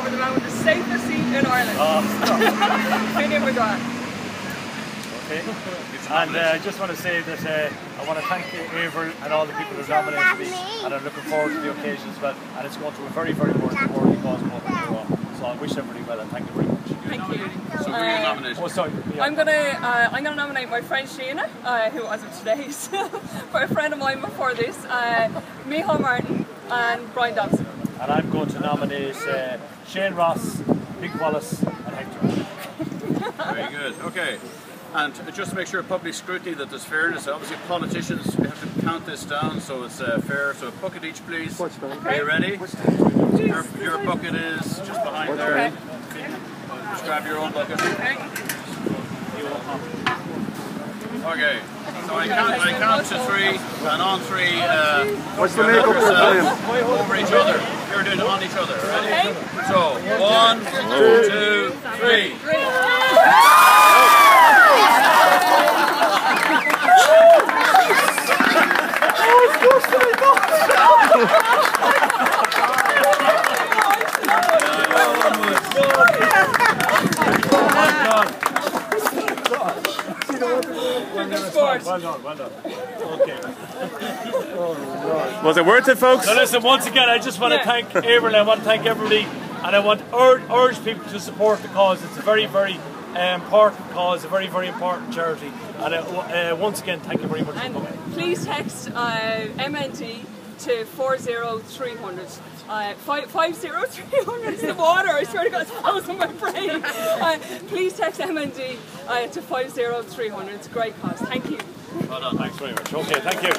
over the man with the safest seat in Ireland. Finian McGrath. Okay. And I just want to say that I want to thank Averil and all the people who nominated me, and I'm looking forward to the occasion as well. And it's going to a very, very worthy cause moment. So I wish everybody well, and thank you very much. Thank you. So who are you nominating? Oh, sorry. Yeah. I'm gonna nominate my friend Sheena, who as of today is a friend of mine before this, Micheál Martin and Brian Dobson. And I'm going to nominate Shane Ross, Big Wallace, and Hector. Very good. Okay. And just to make sure public scrutiny that there's fairness, obviously politicians, we have to count this down so it's fair. So a bucket each, please. Are you ready? Your bucket is just behind there. Okay. Just grab your own bucket. Okay. Okay. So I count to three, and on three, what's the makeup for over each other. You're doing it on each other. Ready? Okay. So 1, 2, 3. Well done. Okay. Was it worth it, folks? So listen, once again, I just want to thank Averil, I want to thank everybody, and I want to urge people to support the cause. It's a very, very important cause, a very, very important charity. And once again, thank you very much for coming. Please text MND to 40300. 50300 is the water. I swear to God, it's frozen my brain. Please text MND to 50300. It's a great cause. Thank you. Well done. Thanks very much. Okay, thank you.